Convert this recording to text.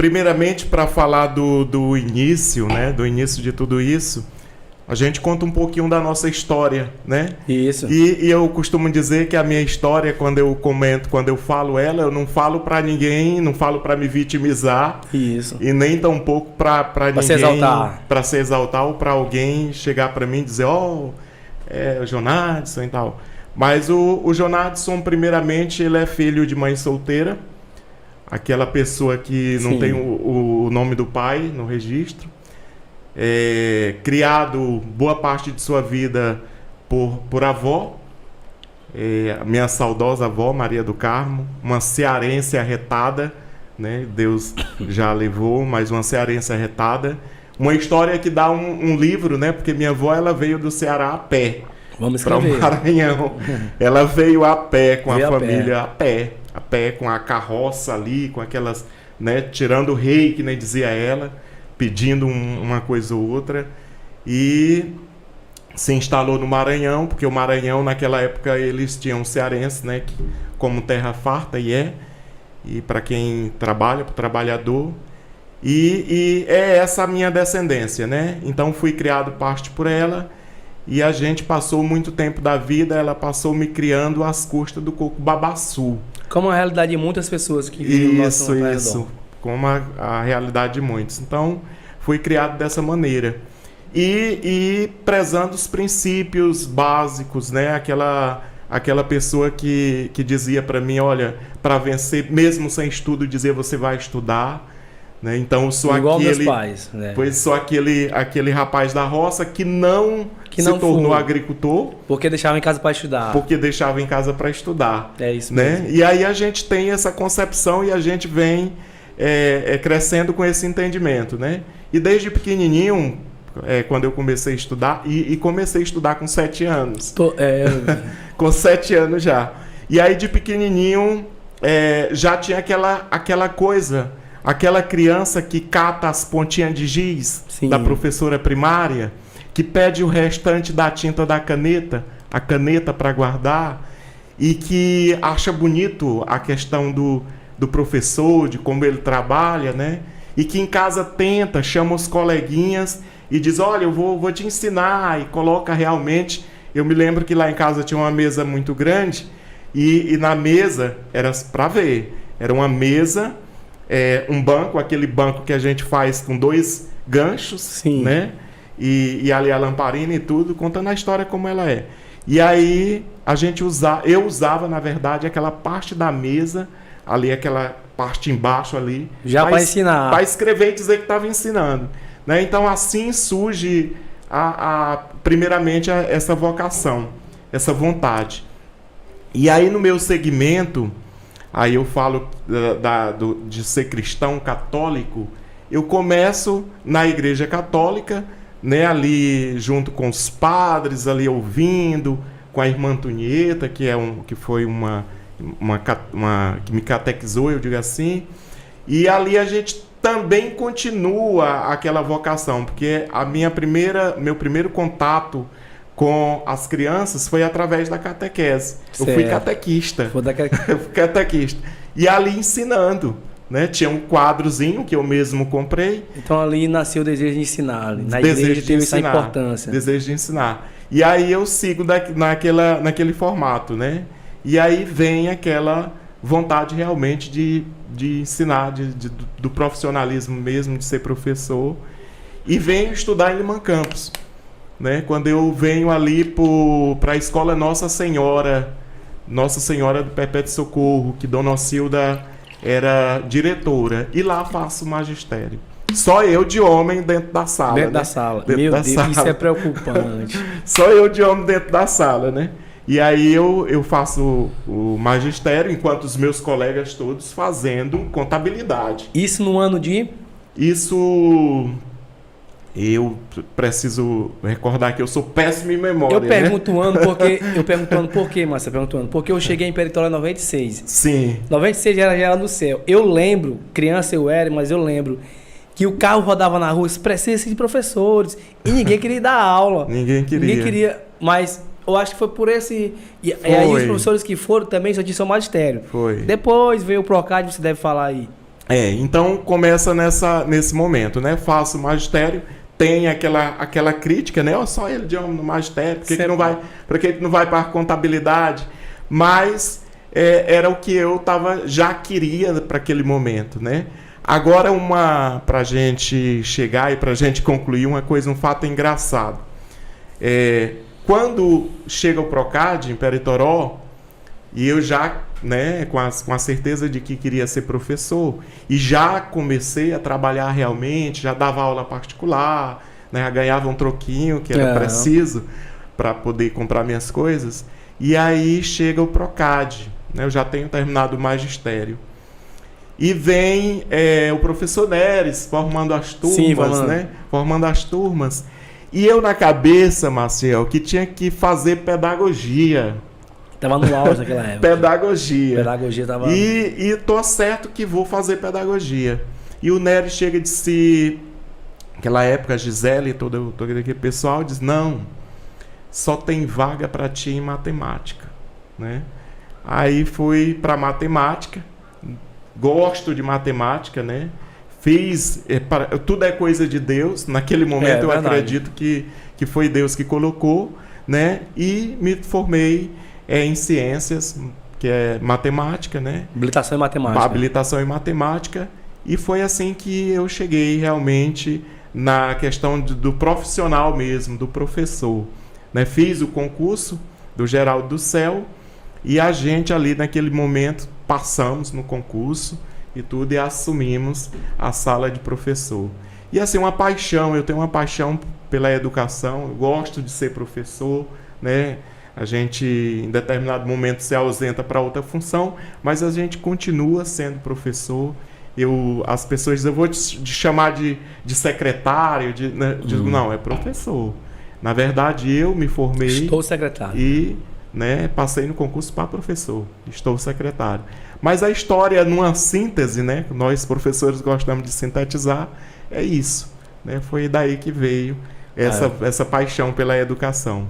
primeiramente, para falar do início, né? Do início de tudo isso, a gente conta um pouquinho da nossa história, né? Isso. E eu costumo dizer que a minha história, quando eu comento, quando eu falo ela, eu não falo para ninguém, não falo para me vitimizar. Isso. E nem tampouco para ninguém... se exaltar. Para se exaltar ou para alguém chegar para mim e dizer, o Jonadson e tal. Mas o Jonadson, primeiramente, ele é filho de mãe solteira. Aquela pessoa que não tem o nome do pai no registro. Criado boa parte de sua vida por avó, a minha saudosa avó Maria do Carmo, uma cearense arretada, né? Deus já levou, mas uma cearense arretada. Uma história que dá um livro, né? Porque minha avó, ela veio do Ceará a pé para o Maranhão. Ela veio a pé com a família, a pé, com a carroça ali, com aquelas, né? Tirando o rei, que nem dizia ela, pedindo uma coisa ou outra, e se instalou no Maranhão, porque o Maranhão naquela época eles tinham cearense, né, como terra farta, e para quem trabalha, para o trabalhador, e é essa a minha descendência, né? Então fui criado parte por ela, e a gente passou muito tempo da vida, ela passou me criando às custas do coco babaçu. Como a realidade de muitas pessoas que vivem no nosso redor. Isso. Como a realidade de muitos. Então, fui criado dessa maneira. E prezando os princípios básicos, né? Aquela pessoa que dizia para mim, olha, para vencer, mesmo sem estudo, dizia, você vai estudar. Né? Então, eu sou igual meus pais, né? Pois sou aquele rapaz da roça que não se tornou agricultor. Porque deixava em casa para estudar. Porque deixava em casa para estudar. É isso né? mesmo. E aí a gente tem essa concepção e a gente vem crescendo com esse entendimento, né? E desde pequenininho, quando eu comecei a estudar, e comecei a estudar com 7 anos. Com 7 anos já. E aí de pequenininho já tinha aquela coisa, aquela criança que cata as pontinhas de giz da professora primária, que pede o restante da tinta da caneta, a caneta para guardar, e que acha bonito a questão do professor, de como ele trabalha, né? E que em casa chama os coleguinhas e diz, olha, eu vou te ensinar, e coloca realmente. Eu me lembro que lá em casa tinha uma mesa muito grande, e na mesa, era para ver, era uma mesa, um banco, aquele banco que a gente faz com 2 ganchos, né? E ali a lamparina e tudo, contando a história como ela é. E aí eu usava, na verdade, aquela parte da mesa, ali aquela parte embaixo ali, já para ensinar, para escrever e dizer que estava ensinando, né? Então assim surge primeiramente essa vocação, essa vontade. E aí no meu segmento, aí eu falo de ser cristão católico, eu começo na igreja católica, né, ali junto com os padres, ali ouvindo, com a irmã Antonieta, que foi uma que me catequizou, eu digo assim, e ali a gente também continua aquela vocação, porque meu primeiro contato com as crianças foi através da catequese. Eu fui catequista. Eu fui catequista. E ali ensinando, né? Tinha um quadrozinho que eu mesmo comprei. Então ali nasceu o desejo de ensinar. Na igreja teve essa importância. Desejo de ensinar. E aí eu sigo naquele formato, né? E aí vem aquela vontade realmente de ensinar, do profissionalismo mesmo, de ser professor. E venho estudar em Limão Campos, né? Quando eu venho ali para a escola Nossa Senhora do Perpétuo Socorro, que Dona Ocilda era diretora. E lá faço magistério. Só eu de homem dentro da sala. Dentro da sala. Meu Deus, isso é preocupante. Só eu de homem dentro da sala, né? E aí eu faço o magistério, enquanto os meus colegas todos fazendo contabilidade. Isso no ano de? Isso... Eu preciso recordar que eu sou péssimo em memória. Eu pergunto o ano por quê, Márcia? Porque eu cheguei em Peritória em 96. Sim. 96 já era no céu. Eu lembro, criança eu era, mas eu lembro que o carro rodava na rua, isso precisa de professores. E ninguém queria dar aula. Ninguém queria. Mas eu acho que foi por esse... E aí os professores que foram também só tinham magistério. Foi. Depois veio o Procad, você deve falar aí. Então começa nesse momento, né? Faço magistério, tem aquela crítica, né? Só ele de homem no magistério, por que não vai para a contabilidade? Mas era o que eu já queria para aquele momento, né? Agora, para a gente chegar e para a gente concluir um fato engraçado. Quando chega o Procad em Peritoró, e eu já, né, com a certeza de que queria ser professor, e já comecei a trabalhar realmente, já dava aula particular, né, já ganhava um troquinho que era preciso para poder comprar minhas coisas, e aí chega o Procad, né, eu já tenho terminado o magistério. E vem o professor Neres formando as turmas, né? Formando as turmas. E eu na cabeça, Maciel, que tinha que fazer pedagogia. Tava no auge naquela época. Pedagogia. Tava... E tô certo que vou fazer pedagogia. E o Neres chega e disse... Naquela época, a Gisele e todo aquele pessoal diz, não, só tem vaga para ti em matemática, né? Aí fui para matemática. Gosto de matemática, né? Fiz... tudo é coisa de Deus. Naquele momento eu acredito que foi Deus que colocou, né? E me formei em ciências, que é matemática, né? Habilitação em matemática. Habilitação em matemática. E foi assim que eu cheguei realmente na questão do profissional mesmo, do professor, né? Fiz o concurso do Geraldo do Céu e a gente ali naquele momento passamos no concurso e tudo e assumimos a sala de professor. E assim, eu tenho uma paixão pela educação, eu gosto de ser professor, né? A gente em determinado momento se ausenta para outra função, mas a gente continua sendo professor. As pessoas dizem, eu vou te chamar de secretário, né? Digo, não, é professor. Na verdade, eu me formei... Estou secretário. E... né, passei no concurso para professor, estou secretário. Mas a história, numa síntese, né, nós professores gostamos de sintetizar, é isso, né, foi daí que veio essa paixão pela educação.